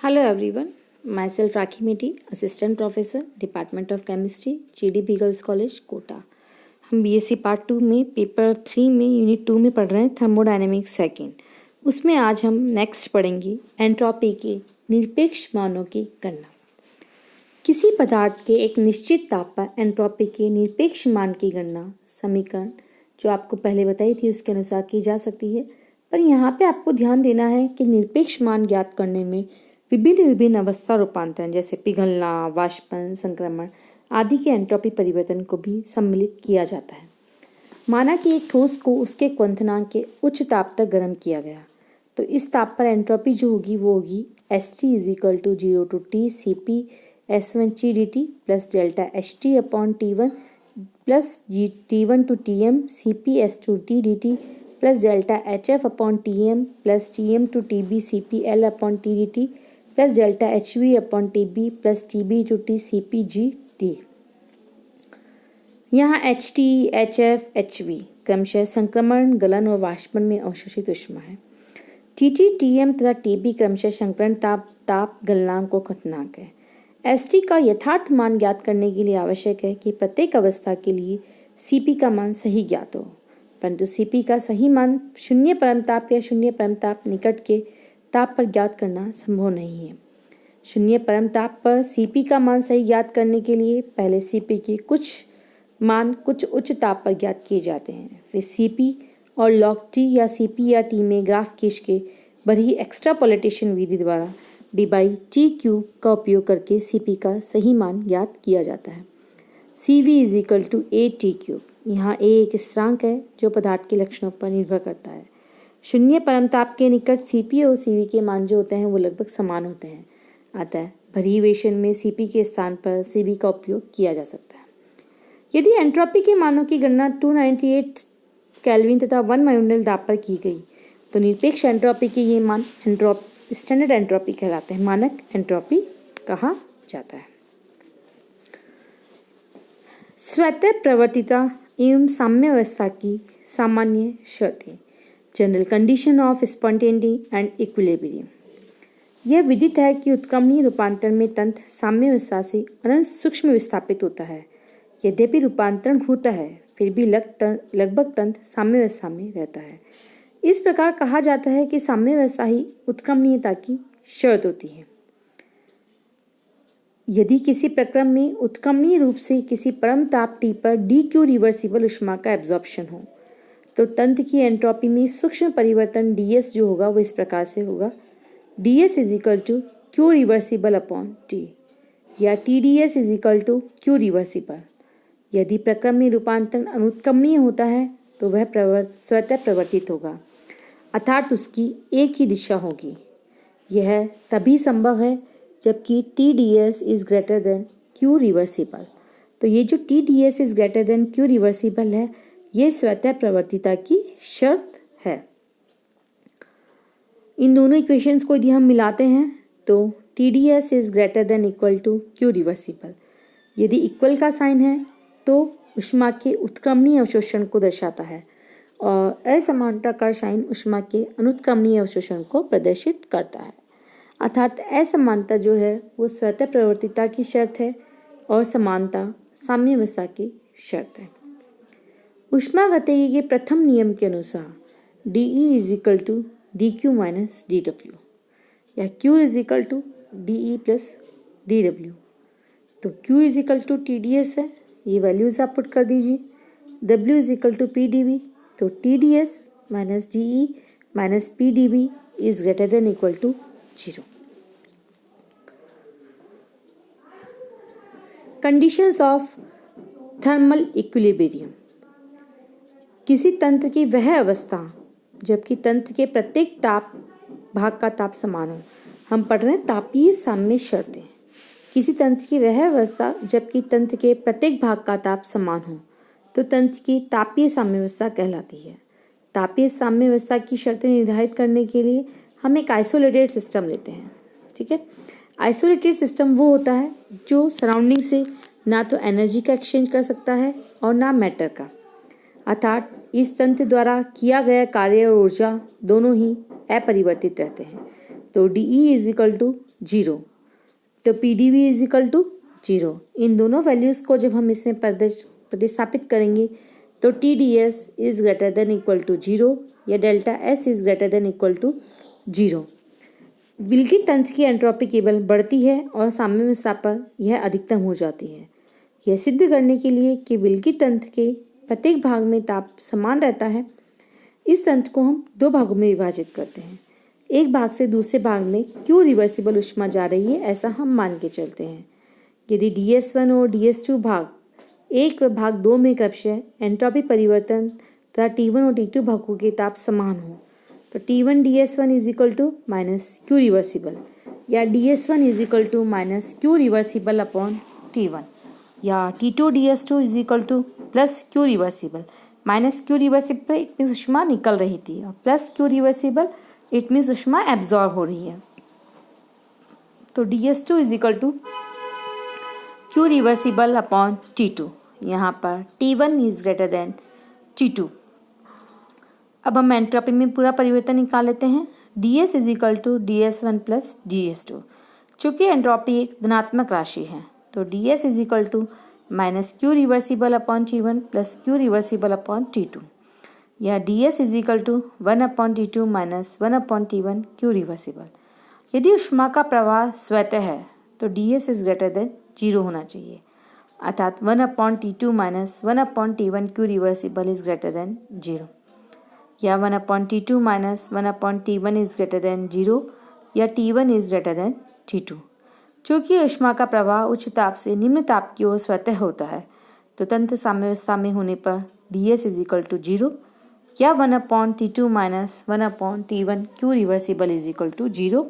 Hello everyone, myself Rakhi Meti, Assistant Professor, Department of Chemistry, GDP girls college Kota. हम BSc part 2 में paper 3 में unit 2 में पढ़ रहे हैं थर्मोडायनेमिक्स सेकेंड। उसमें आज हम नेक्स्ट पढ़ेंगे एंट्रोपी के निरपेक्ष मानों की गणना। किसी पदार्थ के एक निश्चित ताप पर एंट्रोपी के निरपेक्ष मान की गणना समीकरण जो आपको पहले बताई थी उसके अनुसार की जा सकती है, पर यहाँ पे आपको ध्यान देना है कि निरपेक्ष मान ज्ञात करने में विभिन्न अवस्था रूपांतरण जैसे पिघलना, वाष्पन, संक्रमण आदि के एंट्रोपी परिवर्तन को भी सम्मिलित किया जाता है। माना कि एक ठोस को उसके क्वथनांक के उच्च ताप तक गर्म किया गया, तो इस ताप पर एंट्रोपी जो होगी वो होगी St = 0 to T Cp S1 dt plus delta Ht upon T1 plus T1 to Tm Cp S2 T dt plus delta Hf upon Tm plus Tm to Tb Cp L upon T dt plus delta Hv upon Tb plus Tb to T Cp G D। यहाँ Ht, Hf, Hv क्रमशः संक्रमण, गलन और वाष्पन में अवशोषित ऊष्मा है। Tt, Tm तथा Tb क्रमशः संकरण ताप, गलनांक और क्वथनांक है। St का यथार्थ मान ज्ञात करने के लिए आवश्यक है कि प्रत्येक अवस्था के लिए Cp का मान सही ज्ञात हो, परंतु Cp का सही मान शून्य परम ताप या शून्य परम ताप निकट के ताप पर ज्ञात करना संभव नहीं है। शून्य परम ताप पर Cp का मान सही ज्ञात करने के लिए पहले Cp के कुछ मान कुछ उच्च ताप पर ज्ञात किए जाते हैं, फिर Cp और log T या Cp या T में ग्राफ खींच के बड़ी एक्स्ट्रापोलेटेशन विधि द्वारा d/t³ का उपयोग करके Cp का सही मान ज्ञात किया जाता है। Cv = a/t³। यहाँ a एक स्थिरांक है जो पदार्थ के लक्षणों पर निर्भर करता है। शून्य परम ताप के निकट Cp और Cv के मान जो होते हैं वो लगभग समान होते हैं, अतः परिवेशन में Cp के स्थान पर Cv का उपयोग किया जा सकता है। यदि एंट्रोपी के मानों की गणना 298 केल्विन तथा 1 वायुमंडल दाब पर की गई तो निरपेक्ष एंट्रोपी के ये मान स्टैंडर्ड एंट्रोपी कहलाते हैं, मानक एंट्रोपी कहा जाता है। स्वतः प्रवर्तिता एवं साम्य अवस्था की सामान्य शर्तें, general condition of spontaneity and equilibrium. यह विदित है कि उत्क्रमणीय रूपांतरण में तंत्र साम्य अवस्था से अनंत सूक्ष्म विस्थापित होता है। यद्यपि रूपांतरण होता है फिर भी लगभग तंत्र साम्य अवस्था में रहता है। इस प्रकार कहा जाता है कि साम्य अवस्था ही उत्क्रमणीयता की शर्त होती है। यदि किसी प्रक्रम में उत्क्रमणीय रूप से किसी परम ताप T पर dq रिवर्सिबल ऊष्मा का एब्जॉर्प्शन हो तो तंत्र की एंट्रोपी में सूक्ष्म परिवर्तन ds जो होगा वो इस प्रकार से होगा ds = q reversible upon T या Tds = q रिवर्सिबल। यदि प्रक्रम में रूपांतरण अनुत्क्रमणीय होता है तो वह स्वतः प्रवर्तित होगा, अर्थात उसकी एक ही दिशा होगी। यह तभी संभव है जबकि Tds > q रिवर्सिबल। तो ये जो Tds > q रिवर्सिबल है ये स्वतः प्रवर्तिता की शर्त है। इन दोनों इक्वेशंस को यदि हम मिलाते हैं तो Tds > q रिवर्सिबल यदि इक्वल का साइन है तो ऊष्मा के उत्क्रमणीय अवशोषण को दर्शाता है और असमानता का साइन ऊष्मा के अनुत्क्रमणीय अवशोषण को प्रदर्शित करता है। अर्थात असमानता जो है वो स्वतः प्रवर्तिता की शर्त है और समानता साम्य अवस्था की शर्त है। ऊष्मागतिकी के प्रथम नियम के अनुसार dE = dq - dw या q = dE + dw। तो q = Tds है, ये वैल्यूज आप पुट कर दीजिए। w = Pdv, तो Tds - dE - Pdv > 0। Conditions of thermal equilibrium. किसी तंत्र की वह अवस्था जबकि तंत्र के प्रत्येक भाग का ताप समान हो। हम पढ़ रहे हैं तापीय साम्य शर्तें। किसी तंत्र की वह अवस्था जबकि तंत्र के प्रत्येक भाग का ताप समान हो तो तंत्र की तापीय साम्य अवस्था कहलाती है। तापीय साम्य अवस्था की शर्तें निर्धारित करने के लिए हम एक आइसोलेटेड सिस्टम लेते हैं, ठीक है। आइसोलेटेड सिस्टम वो होता है जो सराउंडिंग से ना तो एनर्जी का एक्सचेंज कर सकता है और ना मैटर का, अर्थात इस तंत्र द्वारा किया गया कार्य और ऊर्जा दोनों ही अपरिवर्तित रहते हैं। तो dE = 0। तो P D V is equal to 0। इन दोनों वैल्यूज़ को जब हम इसमें प्रतिस्थापित करेंगे तो T D S is greater than equal to 0 या delta S is greater than equal to 0। विल्की तंत्र की एंट्रोपी केवल बढ़ती है और साम्यावस्था पर यह अधिकतम हो जाती है। यह सिद्ध करने के लिए कि विल्की तंत्र के प्रत्येक भाग में ताप समान रहता है, इस तंत्र को हम दो भागों में विभाजित करते हैं। एक भाग से दूसरे भाग में क्यों रिवर्सिबल ऊष्मा जा रही है ऐसा हम मान के चलते हैं। यदि DS1 और DS2 भाग 1 व भाग 2 में क्रमशः एंट्रोपी परिवर्तन तथा T1 और T2 भागों के ताप समान हो तो T1 DS1 is equal to minus Q reversible या DS1 is equal to minus Q reversible upon T1 या T2 DS2 is equal to plus Q reversible minus Q reversible it means ऊष्मा निकल रही थी और plus Q reversible it means ऊष्मा absorb हो रही है। तो DS2 is equal to Q reversible upon T2। यहाँ पर T1 is greater then T2। अब हम एंट्रोपी में पूरा परिवर्तन निकाल लेते हैं। DS is equal to DS1 plus DS2। चूँकि एंट्रोपी एक धनात्मक राशि है तो DS is equal to minus Q reversible upon T1 plus Q reversible upon T2 या DS is equal to 1 upon T2 minus 1 upon T1 Q reversible. यदि ऊष्मा का प्रवाह स्वतः है तो DS इज ग्रेटर देन 0 होना चाहिए, अर्थात 1 upon T2 minus 1 upon T1 Q reversible is greater than 0 या 1 upon T2 minus 1 upon T1 is greater than 0 या T1 is greater then T2। चूँकि ऊष्मा का प्रवाह उच्च ताप से निम्न ताप की ओर स्वतः होता है तो तंत्र साम्यावस्था में होने पर DS इज इक्वल टू 0 या 1 upon T2 minus 1 upon T1 Q reversible is equal to 0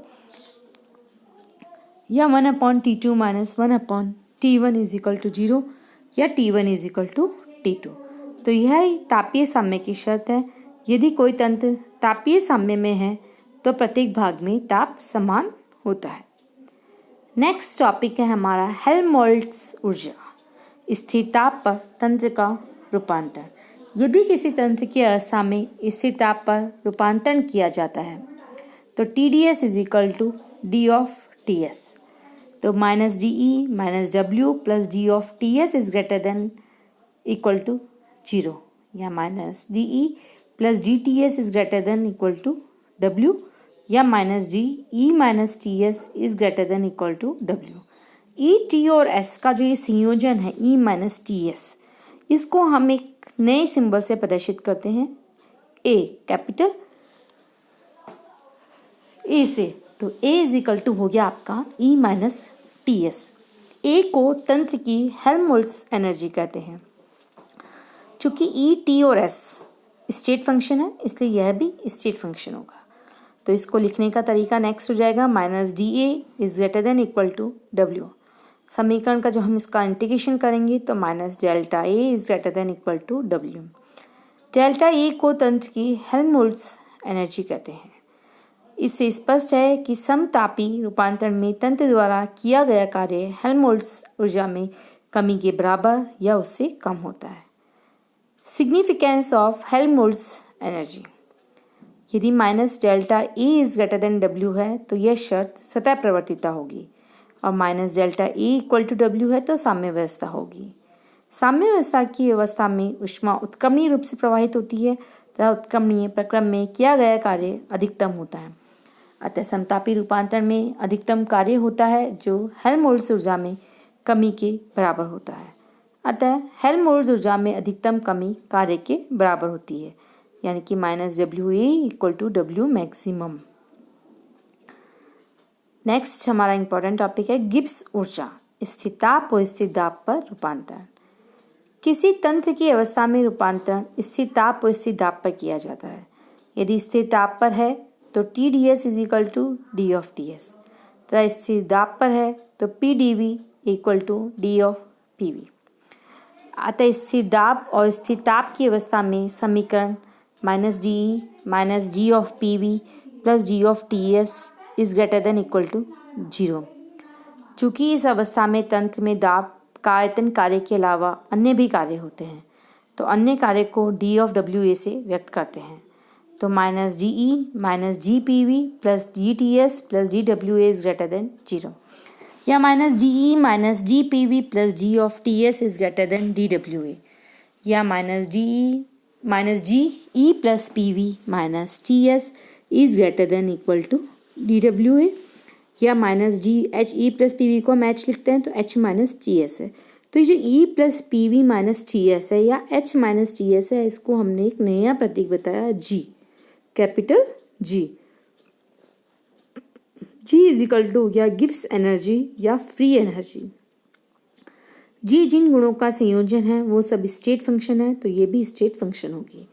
या 1 upon T2 minus 1 upon T1 is equal to 0 या T1 is equal to T2। तो यह तापीय साम्य की शर्त है। यदि कोई तंत्र तापीय साम्य में है तो प्रत्येक भाग में ताप समान होता है। नेक्स्ट टॉपिक है हमारा हेल्महोल्ट्ज़ ऊर्जा, स्थिर ताप पर तंत्र का रूपांतरण। यदि किसी तंत्र की अवस्था में स्थिर ताप पर रूपांतरण किया जाता है तो TDS is equal to D of TS। तो minus DE minus W plus D of TS is greater than equal to 0 या minus DE plus DTS is greater than equal to W या minus DE minus TS is greater than equal to W। E T और S का जो ये संयोजन है E minus TS, इसको हम एक नए सिंबल से प्रदर्शित करते हैं A, कैपिटल A से। तो A इज इक्वल टू हो गया आपका E माइनस TS। A को तंत्र की हेल्महोल्ट्ज़ एनर्जी कहते हैं। चूँकि E T और S स्टेट फंक्शन है इसलिए यह भी स्टेट फंक्शन होगा। तो इसको लिखने का तरीका नेक्स्ट हो जाएगा minus DA is greater than equal to W। समीकरण का जो हम इसका इंटीग्रेशन करेंगे तो minus delta A is greater than equal to W। Delta A को तंत्र की हेल्महोल्ट्ज़ एनर्जी कहते हैं। इससे स्पष्ट है कि समतापी रूपांतरण में तंत्र द्वारा किया गया कार्य हेल्महोल्ट्ज़ ऊर्जा में कमी के बराबर या उससे कम होता है। Significance of Helmholtz energy. यदि minus delta E is greater than W है तो यह शर्त स्वतः प्रवर्तिता होगी और minus delta E equal to W है तो साम्य व्यवस्था होगी। साम्य व्यवस्था की अवस्था में ऊष्मा उत्क्रमणीय रूप से प्रवाहित होती है तथा उत्क्रमणीय प्रक्रम में किया गया कार्य अधिकतम होता है। अतः समतापी रूपांतरण में अधिकतम कार्य होता है जो हेल्महोल्ट्ज़ ऊर्जा में कमी के बराबर होता है। अतः हेल्महोल्ट्ज़ ऊर्जा में अधिकतम कमी कार्य के बराबर होती है, यानी कि minus WA equal to W maximum. Next हमारा इंपॉर्टेंट टॉपिक है गिब्स ऊर्जा, स्थिर ताप और स्थिर दाब पर रूपांतरण। किसी तंत्र की अवस्था में रूपांतरण स्थिर ताप और स्थिर दाब पर किया जाता है। यदि स्थिर ताप पर है तो TDS is equal to D of TS तथा स्थिर दाब पर है तो PdV equal to D of PV। अतः स्थिर दाब और स्थिर ताप की अवस्था में समीकरण minus DE minus D of PV plus D of TS is greater than equal to 0। चूँकि इस अवस्था में तंत्र में दाब का आयतन कार्य के अलावा अन्य भी कार्य होते हैं तो अन्य कार्य को D ऑफ WA से व्यक्त करते हैं। तो minus D E minus G P V plus D T S plus D W A is greater than 0, या minus D E minus G P V plus G of T S is greater than D W A, या minus D E minus G E plus P V minus T S is greater than equal to D W A, या minus G H E plus P we को हम H लिखते हैं तो H minus T S है। तो ये जो ई plus P V minus T S है या एच माइनस टी एस है, इसको हमने एक नया प्रतीक बताया G, capital G. G is equal to या गिव्स एनर्जी या फ्री एनर्जी। जी जिन गुणों का संयोजन है वो सब स्टेट फंक्शन है, तो ये भी स्टेट फंक्शन होगी।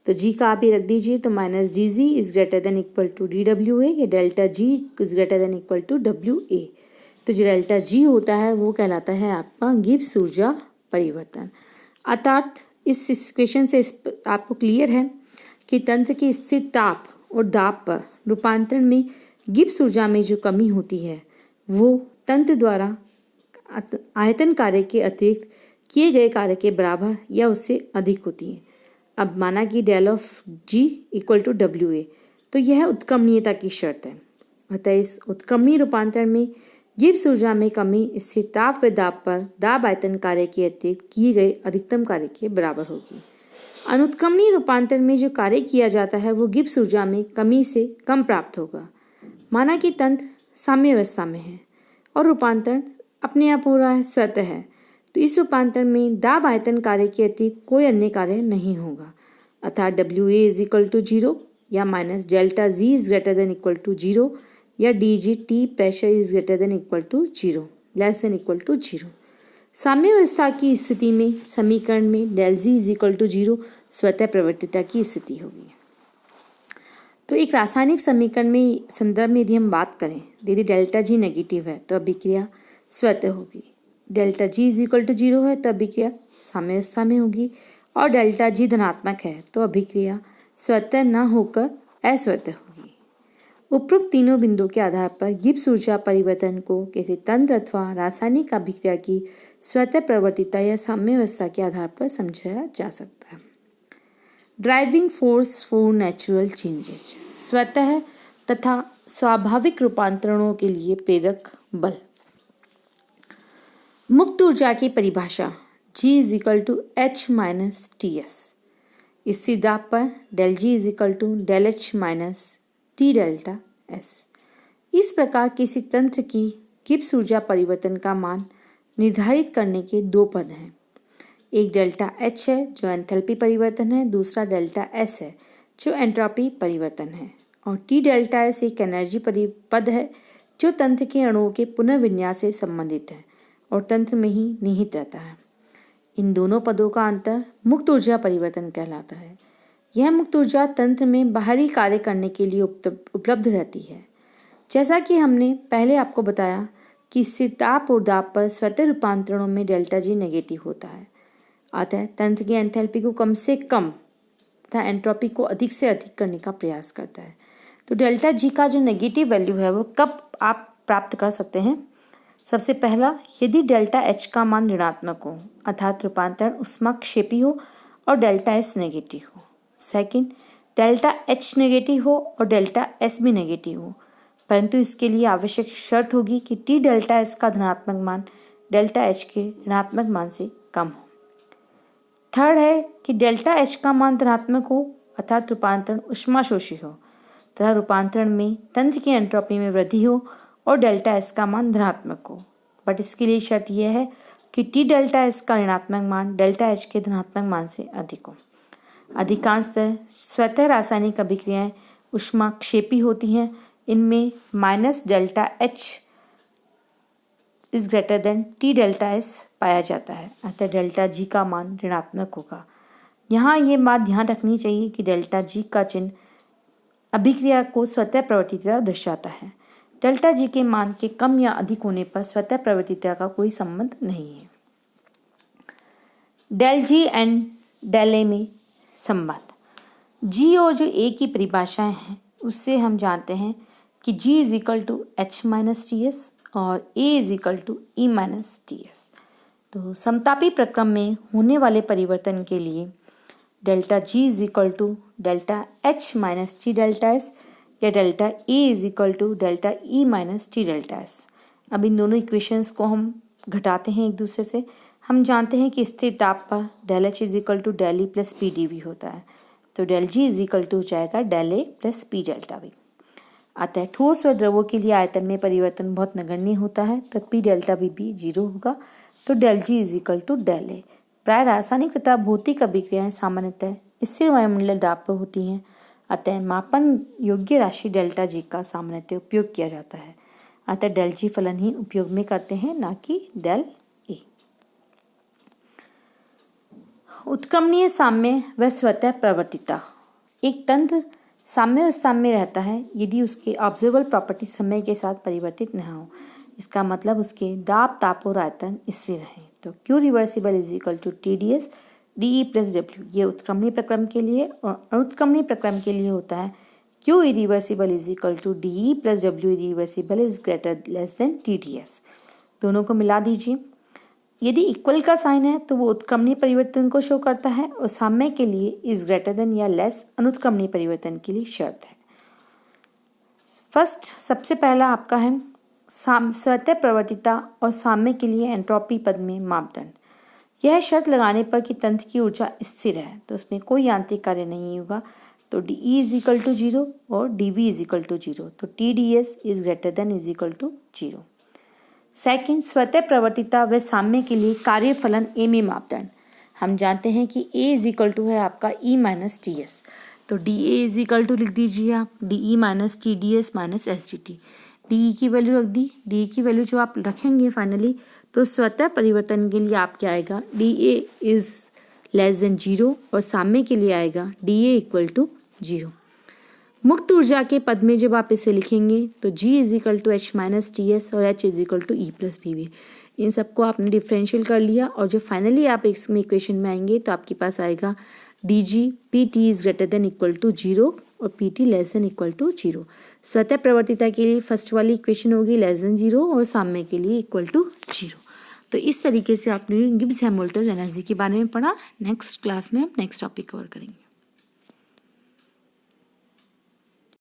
तो जी का आप ही रख दीजिए, तो minus D G is greater than equal to D W A, या delta G is greater than equal to W A. तो जो डेल्टा जी होता है वो कहलाता है आपका गिब्स ऊर्जा परिवर्तन। अर्थात इस इक्वेशन से आपको क्लियर है कि तंत्र के स्थिर ताप और दाब पर रूपांतरण में गिब्स ऊर्जा में जो कमी होती है वो तंत्र द्वारा आयतन कार्य के अतिरिक्त किए गए कार्य के बराबर या उससे अधिक होती है। अब माना कि del of G equal to W A, तो यह उत्क्रमणीयता की शर्त है। अतः इस उत्क्रमणीय रूपांतरण में गिब्स ऊर्जा में कमी स्थिर ताप व दाब पर दाब आयतन कार्य के अतिरिक्त किए गए अधिकतम कार्य के बराबर होगी। अनुत्क्रमणीय रूपांतरण में जो कार्य किया जाता है वो गिब्स ऊर्जा में कमी से कम प्राप्त होगा। माना कि तंत्र साम्य अवस्था में है और रूपांतरण अपने आप हो रहा है, स्वतः है, तो इस रूपांतरण में दाब आयतन कार्य के अतिरिक्त कोई अन्य कार्य नहीं होगा। अर्थात W A is equal to 0, या minus delta G is greater than equal to 0, या D G T pressure is greater than equal to 0, less than equal to 0। साम्य अवस्था की स्थिति में समीकरण में del G is equal to 0 स्वतः प्रवर्तिता की स्थिति होगी। तो एक रासायनिक समीकरण में संदर्भ में यदि हम बात करें, यदि डेल्टा जी नेगेटिव है तो अभिक्रिया स्वतः होगी, delta G is equal to 0 है तो अभिक्रिया साम्य अवस्था में होगी, और डेल्टा जी धनात्मक है तो अभिक्रिया स्वतः न होकर अस्वतः होगी। उपरोक्त तीनों बिंदुओं के आधार पर गिब्स ऊर्जा परिवर्तन को किसी तंत्र अथवा रासायनिक अभिक्रिया की स्वतः प्रवर्तिता या साम्य अवस्था के आधार पर समझाया जा सकता है। Driving force for natural changes, स्वतः तथा स्वाभाविक रूपांतरणों के लिए प्रेरक बल। मुक्त ऊर्जा की परिभाषा G is equal to H minus T S. स्थिर दाब पर del G is equal to del H minus T delta S. इस प्रकार किसी तंत्र की गिब्स ऊर्जा परिवर्तन का मान निर्धारित करने के दो पद हैं। एक डेल्टा एच है जो एंथैल्पी परिवर्तन है, दूसरा डेल्टा एस है जो एंट्रोपी परिवर्तन है, और टी डेल्टा एस एक एनर्जी पद है जो तंत्र के अणुओं के पुनर्विन्यास से संबंधित है और तंत्र में ही निहित रहता है। इन दोनों पदों का अंतर मुक्त ऊर्जा परिवर्तन कहलाता है। यह मुक्त ऊर्जा तंत्र में बाहरी कार्य करने के लिए उपलब्ध रहती है। जैसा कि हमने पहले आपको बताया कि स्थिर ताप और दाब पर स्वतः रूपांतरणों में डेल्टा जी नेगेटिव होता है, अतः तंत्र की एंथैल्पी को कम से कम तथा एंट्रोपी को अधिक से अधिक करने का प्रयास करता है। तो डेल्टा जी का जो नेगेटिव वैल्यू है वो कब आप प्राप्त कर सकते हैं? सबसे पहला, यदि डेल्टा एच का मान ऋणात्मक हो अर्थात रूपांतरण ऊष्माक्षेपी हो और डेल्टा एस नेगेटिव हो। सेकंड, डेल्टा एच नेगेटिव हो और डेल्टा एस भी नेगेटिव हो, परंतु इसके लिए आवश्यक शर्त होगी कि टी डेल्टा एस का धनात्मक मान डेल्टा एच के ऋणात्मक मान से कम हो। थर्ड है कि डेल्टा एच का मान धनात्मक हो अर्थात रूपांतरण ऊष्माशोषी हो तथा रूपांतरण में तंत्र की एंट्रोपी में वृद्धि हो और डेल्टा एस का मान धनात्मक हो, बट इसके लिए शर्त यह है कि टी डेल्टा एस का ऋणात्मक मान डेल्टा एच के धनात्मक मान से अधिक हो। अधिकांशतः स्वतः रासायनिक अभिक्रियाएं ऊष्माक्षेपी होती हैं। इनमें minus delta H is greater then T delta S पाया जाता है, अतः डेल्टा जी का मान ऋणात्मक होगा। यहाँ ये बात ध्यान रखनी चाहिए कि डेल्टा जी का चिन्ह अभिक्रिया को स्वतः प्रवर्तिता दर्शाता है। डेल्टा जी के मान के कम या अधिक होने पर स्वतः प्रवर्तिता का कोई संबंध नहीं है। Del ji and del A में संबंध। जी और जो ए की परिभाषाएं हैं उससे हम जानते हैं कि G is equal to H minus T S और A is equal to E minus T S. तो समतापी प्रक्रम में होने वाले परिवर्तन के लिए delta G is equal to delta H minus T delta S या delta A is equal to delta E minus T delta S. अब इन दोनों इक्वेशंस को हम घटाते हैं एक दूसरे से। हम जानते हैं कि स्थिर ताप पर del H is equal to del E plus P D V होता है, तो del G is equal to हो जाएगा del A plus P delta V. अतः ठोस व द्रवों के लिए आयतन में परिवर्तन बहुत नगण्य होता है, तो पी डेल्टा वी भी 0 होगा, तो del G is equal to del A. प्राय रासायनिक तथा भौतिक अभिक्रियाएं सामान्यतः स्थिर वायुमंडलीय दाब पर होती हैं, अतः मापन योग्य राशि डेल्टा जी का सामान्यतः उपयोग किया जाता है। अतः डेल जी फलन ही उपयोग में करते हैं, ना कि डेल ए। उत्क्रमणीय साम्य व स्वतः प्रवर्तिता। एक तंत्र साम्य अवस्था में रहता है यदि उसके ऑब्जर्वेबल प्रॉपर्टी समय के साथ परिवर्तित न हो। इसका मतलब उसके दाब, ताप और आयतन स्थिर रहें। तो Q reversible is equal to T D S D E plus W, ये उत्क्रमणीय प्रक्रम के लिए, और अनुत्क्रमणीय प्रक्रम के लिए होता है Q irreversible is equal to D E plus W irreversible is greater less than T D S. दोनों को मिला दीजिए। यदि इक्वल का साइन है तो वो उत्क्रमणीय परिवर्तन को शो करता है, और साम्य के लिए इज ग्रेटर देन या लेस अनुत्क्रमणीय परिवर्तन के लिए शर्त है। फर्स्ट, सबसे पहला आपका है स्वतः प्रवर्तिता और साम्य के लिए एंट्रोपी पद में मापदंड। यह शर्त लगाने पर कि तंत्र की ऊर्जा स्थिर है, तो उसमें कोई यांत्रिक कार्य नहीं होगा, तो D E is equal to 0 और D V is equal to 0, तो T D S is greater than is equal to 0। Second, स्वतः प्रवर्तिता व साम्य के लिए कार्य फलन ए में मापदंड। हम जानते हैं कि ए इज इक्वल टू है आपका ई माइनस टी एस, तो D A is equal to लिख दीजिए आप D E minus T D S minus S D T. D E की वैल्यू रख दी, डी ई की वैल्यू जो आप रखेंगे फाइनली, तो स्वतः परिवर्तन के लिए आप क्या आएगा, D A is less than 0 और साम्य के लिए आएगा डी ए इक्वल टू 0। मुक्त ऊर्जा के पद में जब आप इसे लिखेंगे तो G is equal to H minus T S और H is equal to E plus P V. इन सबको आपने डिफरेंशियल कर लिया, और जो फाइनली आप इसमें इक्वेशन में आएंगे तो आपके पास आएगा D G P T is greater than equal to 0 और P T less than equal to 0। स्वतः प्रवर्तिता के लिए फर्स्ट वाली इक्वेशन होगी लेस देन 0 और साम्य के लिए इक्वल टू 0। तो इस तरीके से आपने गिब्स हैमिल्टन एनर्जी के बारे में पढ़ा। नेक्स्ट क्लास में हम नेक्स्ट टॉपिक कवर करेंगे।